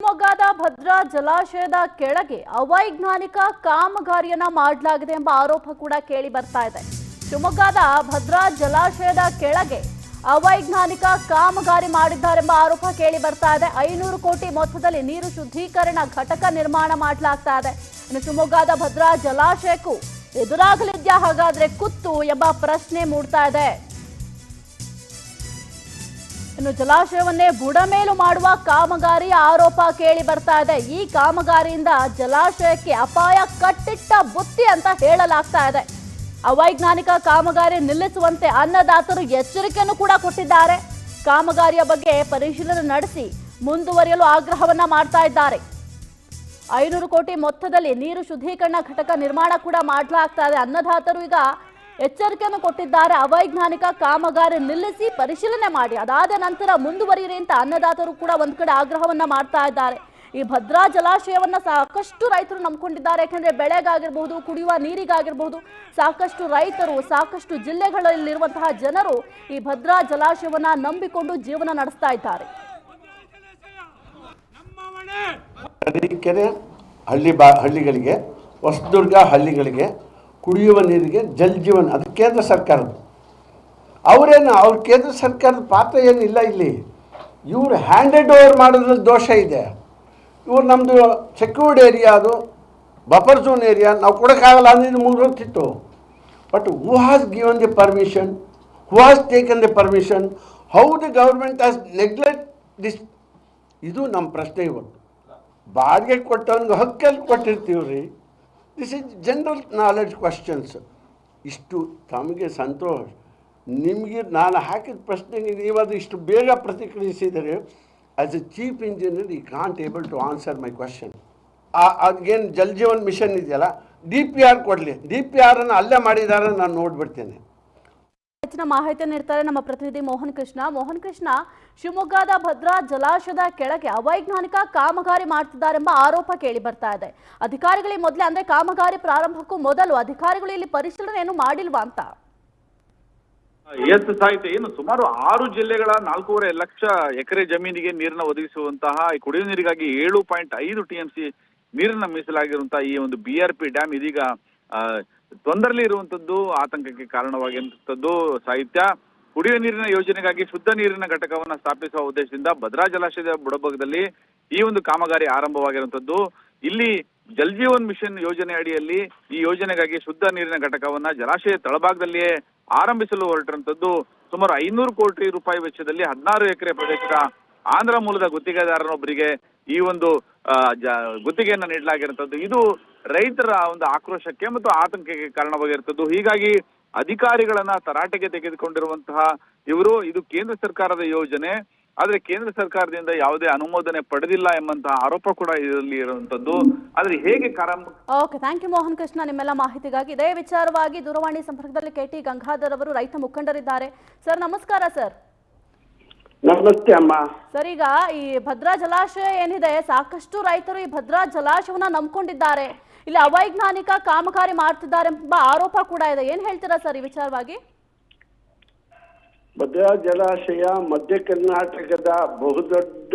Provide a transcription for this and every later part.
ಶಿವಮೊಗ್ಗದ ಭದ್ರಾ ಜಲಾಶಯದ ಕೆಳಗೆ ಅವೈಜ್ಞಾನಿಕ ಕಾಮಗಾರಿಯನ್ನ ಮಾಡಲಾಗಿದೆ ಎಂಬ ಆರೋಪ ಕೂಡ ಕೇಳಿ ಬರ್ತಾ ಇದೆ. ಶಿವಮೊಗ್ಗದ ಭದ್ರಾ ಜಲಾಶಯದ ಕೆಳಗೆ ಅವೈಜ್ಞಾನಿಕ ಕಾಮಗಾರಿ ಮಾಡಿದ್ದಾರೆಂಬ ಆರೋಪ ಕೇಳಿ ಬರ್ತಾ ಇದೆ. 500 ಕೋಟಿ ಮೊತ್ತದಲ್ಲಿ ನೀರು ಶುದ್ಧೀಕರಣ ಘಟಕ ನಿರ್ಮಾಣ ಮಾಡಲಾಗ್ತಾ ಇದೆ. ಇನ್ನು ಶಿವಮೊಗ್ಗದ ಭದ್ರಾ ಜಲಾಶಯಕ್ಕೂ ಎದುರಾಗಲಿದ್ಯಾ ಹಾಗಾದ್ರೆ ಕುತ್ತು ಎಂಬ ಪ್ರಶ್ನೆ ಮೂಡ್ತಾ ಇದೆ. ಇನ್ನು ಜಲಾಶಯವನ್ನೇ ಬುಡಮೇಲು ಮಾಡುವ ಕಾಮಗಾರಿ ಆರೋಪ ಕೇಳಿ ಬರ್ತಾ ಇದೆ. ಈ ಕಾಮಗಾರಿಯಿಂದ ಜಲಾಶಯಕ್ಕೆ ಅಪಾಯ ಕಟ್ಟಿಟ್ಟ ಬುತ್ತಿ ಅಂತ ಹೇಳಲಾಗ್ತಾ ಇದೆ. ಅವೈಜ್ಞಾನಿಕ ಕಾಮಗಾರಿ ನಿಲ್ಲಿಸುವಂತೆ ಅನ್ನದಾತರು ಎಚ್ಚರಿಕೆಯನ್ನು ಕೂಡ ಕೊಟ್ಟಿದ್ದಾರೆ. ಕಾಮಗಾರಿಯ ಬಗ್ಗೆ ಪರಿಶೀಲನೆ ನಡೆಸಿ ಮುಂದುವರಿಯಲು ಆಗ್ರಹವನ್ನ ಮಾಡ್ತಾ ಇದ್ದಾರೆ. 500 ಕೋಟಿ ಮೊತ್ತದಲ್ಲಿ ನೀರು ಶುದ್ಧೀಕರಣ ಘಟಕ ನಿರ್ಮಾಣ ಕೂಡ ಮಾಡಲಾಗ್ತಾ ಇದೆ. ಅನ್ನದಾತರು ಈಗ ಎಚ್ಚರಿಕೆಯನ್ನು ಕೊಟ್ಟಿದ್ದಾರೆ. ಅವೈಜ್ಞಾನಿಕ ಕಾಮಗಾರಿ ನಿಲ್ಲಿಸಿ ಪರಿಶೀಲನೆ ಮಾಡಿ ಅದಾದ ನಂತರ ಮುಂದುವರಿಯಿರಿ ಅಂತ ಅನ್ನದಾತರು ಕೂಡ ಒಂದ್ ಕಡೆ ಆಗ್ರಹವನ್ನ ಮಾಡ್ತಾ ಇದ್ದಾರೆ. ಈ ಭದ್ರಾ ಜಲಾಶಯವನ್ನ ಸಾಕಷ್ಟು ರೈತರು ನಂಬಿಕೊಂಡಿದ್ದಾರೆ. ಯಾಕಂದ್ರೆ ಬೆಳೆಗಾಗಿರ್ಬಹುದು, ಕುಡಿಯುವ ನೀರಿಗಾಗಿರ್ಬಹುದು, ಸಾಕಷ್ಟು ರೈತರು, ಸಾಕಷ್ಟು ಜಿಲ್ಲೆಗಳಲ್ಲಿರುವಂತಹ ಜನರು ಈ ಭದ್ರಾ ಜಲಾಶಯವನ್ನ ನಂಬಿಕೊಂಡು ಜೀವನ ನಡೆಸ್ತಾ ಇದ್ದಾರೆ. ಹಳ್ಳಿಗಳಿಗೆ, ಹೊಸದುರ್ಗ ಹಳ್ಳಿಗಳಿಗೆ ಕುಡಿಯುವ ನೀರಿಗೆ ಜಲ್ ಜೀವನ್ ಅದು ಕೇಂದ್ರ ಸರ್ಕಾರದ್ದು. ಅವ್ರ ಕೇಂದ್ರ ಸರ್ಕಾರದ ಪಾತ್ರ ಏನಿಲ್ಲ ಇಲ್ಲಿ. ಇವ್ರು ಹ್ಯಾಂಡೆಡ್ ಓವರ್ ಮಾಡೋದ್ರಲ್ಲಿ ದೋಷ ಇದೆ. ಇವ್ರು ನಮ್ಮದು ಸೆಕ್ಯೂರ್ಡ್ ಏರಿಯಾ, ಅದು ಬಫರ್ ಝೋನ್ ಏರಿಯಾ, ನಾವು ಕೊಡೋಕ್ಕಾಗಲ್ಲ ಅಂದರೆ ಮುಂದುವರ್ತಿತ್ತು. But who has given the permission, who has taken the permission, how the government has neglect this? ಇದು ನಮ್ಮ ಪ್ರಶ್ನೆ. ಇವತ್ತು ಬಾಡಿಗೆ ಕೊಟ್ಟವನಿಗೆ ಹಕ್ಕಲ್ಲಿ ಕೊಟ್ಟಿರ್ತೀವಿ ರೀ. This is general knowledge questions. ಇಷ್ಟು ತಮಗೆ ಸಂತೋಷ. ನಿಮಗೆ ನಾನು ಹಾಕಿದ ಪ್ರಶ್ನೆಗೆ ನೀವದು ಇಷ್ಟು ಬೇಗ ಪ್ರತಿಕ್ರಿಯಿಸಿದರೆ, ಆ್ಯಸ್ ಎ ಚೀಫ್ ಇಂಜಿನಿಯರ್ ಈ can't able to answer my question. ಅದಕ್ಕೇನು ಜಲ್ ಜೀವನ್ ಮಿಷನ್ ಇದೆಯಲ್ಲ, DPR ಕೊಡಲಿ. DPRನ್ನು ಅಲ್ಲೇ ಮಾಡಿದ್ದಾರೆ, ನಾನು ನೋಡಿಬಿಡ್ತೇನೆ. ಹೆಚ್ಚಿನ ಮಾಹಿತಿ ನೀಡ್ತಾರೆ ನಮ್ಮ ಪ್ರತಿನಿಧಿ ಮೋಹನ್ ಕೃಷ್ಣ. ಶಿವಮೊಗ್ಗದ ಭದ್ರಾ ಜಲಾಶಯದ ಕೆಳಗೆ ಅವೈಜ್ಞಾನಿಕ ಕಾಮಗಾರಿ ಮಾಡ್ತಿದ್ದಾರೆಂಬ ಆರೋಪ ಕೇಳಿ ಬರ್ತಾ ಇದೆ. ಅಧಿಕಾರಿಗಳಿಗೆ ಮೊದಲೇ ಅಂದ್ರೆ ಕಾಮಗಾರಿ ಪ್ರಾರಂಭಕ್ಕೂ ಮೊದಲು ಅಧಿಕಾರಿಗಳು ಇಲ್ಲಿ ಪರಿಶೀಲನೆ ಏನು ಮಾಡಿಲ್ವಾ ಅಂತ? ಎಸ್ ಸಾಹಿತ್ಯ, ಏನು ಸುಮಾರು 6 ಜಿಲ್ಲೆಗಳ 4.5 ಲಕ್ಷ ಎಕರೆ ಜಮೀನಿಗೆ ನೀರನ್ನ ಒದಗಿಸುವಂತಹ ಕುಡಿಯುವ ನೀರಿಗಾಗಿ 7.5 TMC ನೀರನ್ನ ಮೀಸಲಾಗಿರುವಂತಹ ಈ ಒಂದು BRP ಡ್ಯಾಮ್ ಇದೀಗ ತೊಂದರೆಯಲ್ಲಿ ಇರುವಂತದ್ದು, ಆತಂಕಕ್ಕೆ ಕಾರಣವಾಗಿರುವಂತದ್ದು. ಸಾಹಿತ್ಯ, ಕುಡಿಯುವ ನೀರಿನ ಯೋಜನೆಗಾಗಿ ಶುದ್ಧ ನೀರಿನ ಘಟಕವನ್ನ ಸ್ಥಾಪಿಸುವ ಉದ್ದೇಶದಿಂದ ಭದ್ರಾ ಜಲಾಶಯದ ಬುಡಭಾಗದಲ್ಲಿ ಈ ಒಂದು ಕಾಮಗಾರಿ ಆರಂಭವಾಗಿರುವಂತದ್ದು. ಇಲ್ಲಿ ಜಲ್ ಜೀವನ್ ಮಿಷನ್ ಯೋಜನೆ ಅಡಿಯಲ್ಲಿ ಈ ಯೋಜನೆಗಾಗಿ ಶುದ್ಧ ನೀರಿನ ಘಟಕವನ್ನ ಜಲಾಶಯ ತಳಭಾಗದಲ್ಲಿಯೇ ಆರಂಭಿಸಲು ಹೊರಟಿರುವಂತದ್ದು. ಸುಮಾರು 500 ಕೋಟಿ ರೂಪಾಯಿ ವೆಚ್ಚದಲ್ಲಿ 16 ಎಕರೆ ಪ್ರದೇಶದ ಆಂಧ್ರ ಮೂಲದ ಗುತ್ತಿಗೆದಾರನೊಬ್ಬರಿಗೆ ಈ ಒಂದು ಗುತ್ತಿಗೆಯನ್ನ ನೀಡಲಾಗಿರುವಂತದ್ದು. ಇದು ರೈತರ ಒಂದು ಆಕ್ರೋಶಕ್ಕೆ ಮತ್ತು ಆತಂಕಕ್ಕೆ ಕಾರಣವಾಗಿರುತ್ತದೆ. ಹೀಗಾಗಿ ಅಧಿಕಾರಿಗಳನ್ನ ತರಾಟೆಗೆ ತೆಗೆದುಕೊಂಡಿರುವಂತಹ ಇವರು, ಇದು ಕೇಂದ್ರ ಸರ್ಕಾರದ ಯೋಜನೆ, ಆದ್ರೆ ಕೇಂದ್ರ ಸರ್ಕಾರದಿಂದ ಯಾವುದೇ ಅನುಮೋದನೆ ಪಡೆದಿಲ್ಲ ಎಂಬಂತಹ ಆರೋಪ ಕೂಡ ಇದರಲ್ಲಿ ಇರುವಂತದ್ದು. ಆದ್ರೆ ಹೇಗೆ okay, thank you Mohan Krishna ನಿಮ್ಮೆಲ್ಲ ಮಾಹಿತಿಗಾಗಿ. ಇದೇ ವಿಚಾರವಾಗಿ ದೂರವಾಣಿ ಸಂಪರ್ಕದಲ್ಲಿ KT ಗಂಗಾಧರ್ ಅವರು ರೈತ ಮುಖಂಡರಿದ್ದಾರೆ. ಸರ್ ನಮಸ್ಕಾರ. ಸರ್ ನಮಸ್ತೆ ಅಮ್ಮ. ಸರ್, ಈಗ ಈ ಭದ್ರಾ ಜಲಾಶಯ ಏನಿದೆ, ಸಾಕಷ್ಟು ರೈತರು ಈ ಭದ್ರಾ ಜಲಾಶಯವನ್ನ ನಂಬ್ಕೊಂಡಿದ್ದಾರೆ. ಇಲ್ಲಿ ಅವೈಜ್ಞಾನಿಕ ಕಾಮಗಾರಿ ಮಾಡ್ತಿದ್ದಾರೆ ಎಂಬ ಆರೋಪ ಕೂಡ ಇದೆ. ಏನ್ ಹೇಳ್ತೀರಾ ಸರ್ ಈ ವಿಚಾರವಾಗಿ? ಭದ್ರಾ ಜಲಾಶಯ ಮಧ್ಯ ಕರ್ನಾಟಕದ ಬಹುದೊಡ್ಡ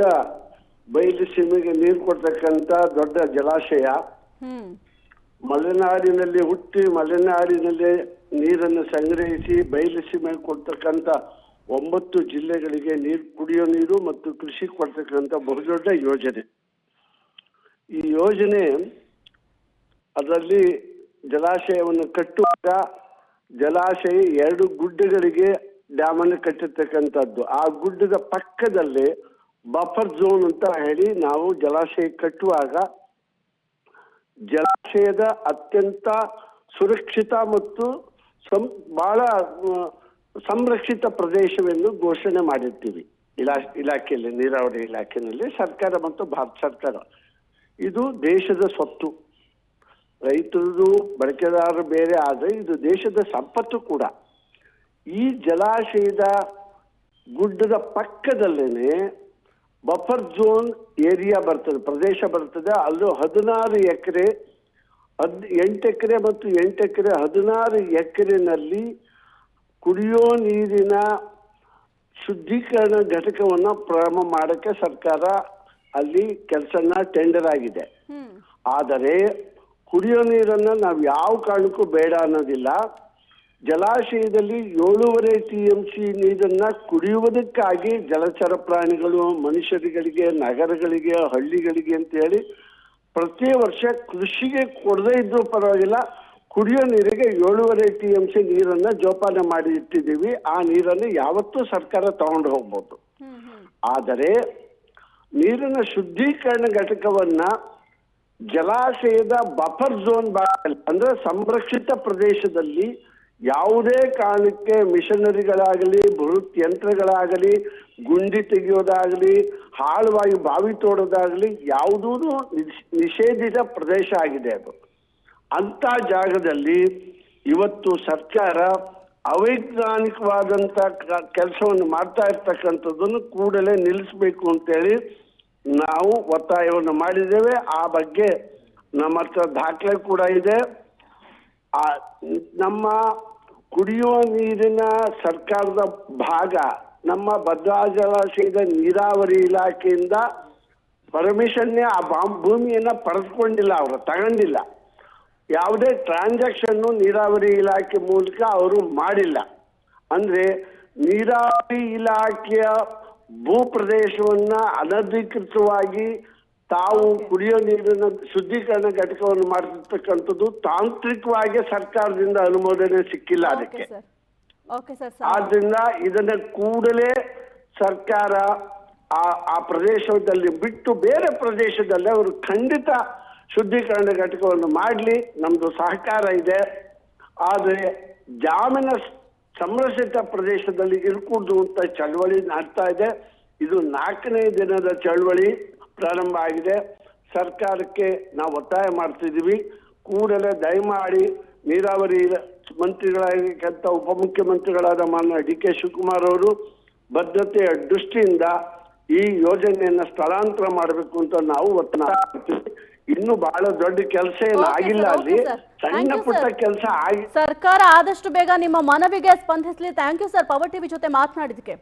ಬಯಲು ಸೀಮೆಗೆ ನೀರು ಕೊಡ್ತಕ್ಕಂತ ದೊಡ್ಡ ಜಲಾಶಯ. ಮಲೆನಾಡಿನಲ್ಲಿ ಹುಟ್ಟಿ ಮಲೆನಾಡಿನಲ್ಲಿ ನೀರನ್ನು ಸಂಗ್ರಹಿಸಿ ಬಯಲು ಸೀಮೆಗೆ ಕೊಡ್ತಕ್ಕಂತ 9 ಜಿಲ್ಲೆಗಳಿಗೆ ಕುಡಿಯೋ ನೀರು ಮತ್ತು ಕೃಷಿ ಕೊಡ್ತಕ್ಕಂಥ ಬಹುದೊಡ್ಡ ಯೋಜನೆ. ಈ ಯೋಜನೆ ಅದರಲ್ಲಿ ಜಲಾಶಯವನ್ನು ಕಟ್ಟುವಾಗ ಜಲಾಶಯ 2 ಗುಡ್ಡಗಳಿಗೆ ಡ್ಯಾಮ್ ಅನ್ನು ಕಟ್ಟಿರ್ತಕ್ಕಂಥದ್ದು. ಆ ಗುಡ್ಡದ ಪಕ್ಕದಲ್ಲಿ ಬಫರ್ ಝೋನ್ ಅಂತ ಹೇಳಿ ನಾವು ಜಲಾಶಯ ಕಟ್ಟುವಾಗ ಜಲಾಶಯದ ಅತ್ಯಂತ ಸುರಕ್ಷಿತ ಮತ್ತು ಬಹಳ ಸಂರಕ್ಷಿತ ಪ್ರದೇಶವೆಂದು ಘೋಷಣೆ ಮಾಡಿರ್ತೀವಿ ಇಲಾಖೆಯಲ್ಲಿ, ನೀರಾವರಿ ಇಲಾಖೆಯಲ್ಲಿ, ಸರ್ಕಾರ ಮತ್ತು ಭಾರತ ಸರ್ಕಾರ. ಇದು ದೇಶದ ಸ್ವತ್ತು. ರೈತರು ಬಳಕೆದಾರರು ಬೇರೆ ಆದರೆ ಇದು ದೇಶದ ಸಂಪತ್ತು ಕೂಡ. ಈ ಜಲಾಶಯದ ಗುಡ್ಡದ ಪಕ್ಕದಲ್ಲೇನೆ ಬಫರ್ ಝೋನ್ ಏರಿಯಾ ಬರ್ತದೆ, ಪ್ರದೇಶ ಬರ್ತದೆ. ಅಲ್ಲೂ 16 ಎಕರೆ, 8 ಎಕರೆ ಮತ್ತು 8 ಎಕರೆ, 16 ಎಕರೆನಲ್ಲಿ ಕುಡಿಯೋ ನೀರಿನ ಶುದ್ಧೀಕರಣ ಘಟಕವನ್ನು ಪ್ರಾರಂಭ ಮಾಡೋಕ್ಕೆ ಸರ್ಕಾರ ಅಲ್ಲಿ ಕೆಲಸನ ಟೆಂಡರ್ ಆಗಿದೆ. ಆದರೆ ಕುಡಿಯೋ ನೀರನ್ನ ನಾವು ಯಾವ ಕಾರಣಕ್ಕೂ ಬೇಡ ಅನ್ನೋದಿಲ್ಲ. ಜಲಾಶಯದಲ್ಲಿ 7.5 TMC ನೀರನ್ನ ಕುಡಿಯುವುದಕ್ಕಾಗಿ ಜಲಚರ ಪ್ರಾಣಿಗಳು, ಮನುಷ್ಯರುಗಳಿಗೆ, ನಗರಗಳಿಗೆ, ಹಳ್ಳಿಗಳಿಗೆ ಅಂತ ಹೇಳಿ ಪ್ರತಿ ವರ್ಷ ಕೃಷಿಗೆ ಕೊಡದೇ ಇದ್ರೂ ಪರವಾಗಿಲ್ಲ, ಕುಡಿಯೋ ನೀರಿಗೆ 7.5 TMC ನೀರನ್ನ ಜೋಪಾನ ಮಾಡಿ ಇಟ್ಟಿದ್ದೀವಿ. ಆ ನೀರನ್ನು ಯಾವತ್ತೂ ಸರ್ಕಾರ ತಗೊಂಡು ಹೋಗ್ಬೋದು. ಆದರೆ ನೀರಿನ ಶುದ್ಧೀಕರಣ ಘಟಕವನ್ನ ಜಲಾಶಯದ ಬಫರ್ ಝೋನ್ ಭಾಗದಲ್ಲಿ, ಅಂದ್ರೆ ಸಂರಕ್ಷಿತ ಪ್ರದೇಶದಲ್ಲಿ ಯಾವುದೇ ಕಾರಣಕ್ಕೆ ಮಿಷನರಿಗಳಾಗಲಿ, ಬೃಹತ್ ಯಂತ್ರಗಳಾಗಲಿ, ಗುಂಡಿ ತೆಗೆಯೋದಾಗಲಿ, ಆಳವಾಗಿ ಬಾವಿ ತೋಡೋದಾಗಲಿ ಯಾವುದೂ ನಿಷೇಧಿತ ಪ್ರದೇಶ ಆಗಿದೆ ಅದು. ಅಂತ ಜಾಗದಲ್ಲಿ ಇವತ್ತು ಸರ್ಕಾರ ಅವೈಜ್ಞಾನಿಕವಾದಂತ ಕೆಲಸವನ್ನು ಮಾಡ್ತಾ ಇರ್ತಕ್ಕಂಥದ್ದನ್ನು ಕೂಡಲೇ ನಿಲ್ಲಿಸಬೇಕು ಅಂತೇಳಿ ನಾವು ಒತ್ತಾಯವನ್ನು ಮಾಡಿದ್ದೇವೆ. ಆ ಬಗ್ಗೆ ನಮ್ಮ ಹತ್ರ ದಾಖಲೆ ಕೂಡ ಇದೆ. ನಮ್ಮ ಕುಡಿಯುವ ನೀರಿನ ಸರ್ಕಾರದ ಭಾಗ ನಮ್ಮ ಭದ್ರಾ ಜಲಾಶಯದ ನೀರಾವರಿ ಇಲಾಖೆಯಿಂದ ಪರ್ಮಿಷನ್ನೇ ಆ ಭೂಮಿಯನ್ನ ಪಡೆದುಕೊಂಡಿಲ್ಲ, ಅವರು ತಗೊಂಡಿಲ್ಲ. ಯಾವುದೇ ಟ್ರಾನ್ಸಾಕ್ಷನ್ನು ನೀರಾವರಿ ಇಲಾಖೆ ಮೂಲಕ ಅವರು ಮಾಡಿಲ್ಲ. ಅಂದ್ರೆ ನೀರಾವರಿ ಇಲಾಖೆಯ ಭೂ ಪ್ರದೇಶವನ್ನ ಅನಧಿಕೃತವಾಗಿ ತಾವು ಕುಡಿಯೋ ನೀರಿನ ಶುದ್ಧೀಕರಣ ಘಟಕವನ್ನು ಮಾಡ್ತಿರ್ತಕ್ಕಂಥದ್ದು ತಾಂತ್ರಿಕವಾಗಿ ಸರ್ಕಾರದಿಂದ ಅನುಮೋದನೆ ಸಿಕ್ಕಿಲ್ಲ ಅದಕ್ಕೆ. ಆದ್ರಿಂದ ಇದನ್ನ ಕೂಡಲೇ ಸರ್ಕಾರ ಆ ಪ್ರದೇಶದಲ್ಲಿ ಬಿಟ್ಟು ಬೇರೆ ಪ್ರದೇಶದಲ್ಲಿ ಅವರು ಖಂಡಿತ ಶುದ್ಧೀಕರಣ ಘಟಕವನ್ನು ಮಾಡಲಿ, ನಮ್ದು ಸಹಕಾರ ಇದೆ. ಆದರೆ ಜಾಮೀನ ಸಂರಕ್ಷಿತ ಪ್ರದೇಶದಲ್ಲಿ ಇರ್ಕೂಡ್ದು ಅಂತ ಚಳವಳಿ ಮಾಡ್ತಾ ಇದೆ. ಇದು 4ನೇ ದಿನದ ಚಳವಳಿ ಪ್ರಾರಂಭ ಆಗಿದೆ. ಸರ್ಕಾರಕ್ಕೆ ನಾವು ಒತ್ತಾಯ ಮಾಡ್ತಿದ್ದೀವಿ, ಕೂಡಲೇ ದಯಮಾಡಿ ನೀರಾವರಿ ಮಂತ್ರಿಗಳಾಗಿರ್ತಕ್ಕಂಥ ಉಪಮುಖ್ಯಮಂತ್ರಿಗಳಾದ ಮಾನ್ಯ DK ಶಿವಕುಮಾರ್ ಅವರು ಬದ್ಧತೆಯ ದೃಷ್ಟಿಯಿಂದ ಈ ಯೋಜನೆಯನ್ನ ಸ್ಥಳಾಂತರ ಮಾಡಬೇಕು ಅಂತ ನಾವು ಒತ್ತಾಯ ಮಾಡ್ತೀವಿ. ಇನ್ನು ಬಹಳ ದೊಡ್ಡ ಕೆಲಸ ಏನು ಆಗಿಲ್ಲ, ಅಲ್ಲಿ ಸಣ್ಣ ಪುಟ್ಟ ಕೆಲಸ ಆಗಿ ಸರ್ಕಾರ ಆದಷ್ಟು ಬೇಗ ನಿಮ್ಮ ಮನವಿಗೆ ಸ್ಪಂದಿಸಲಿ. Thank you sir, power TV ಜೊತೆ ಮಾತನಾಡಿದಕ್ಕೆ.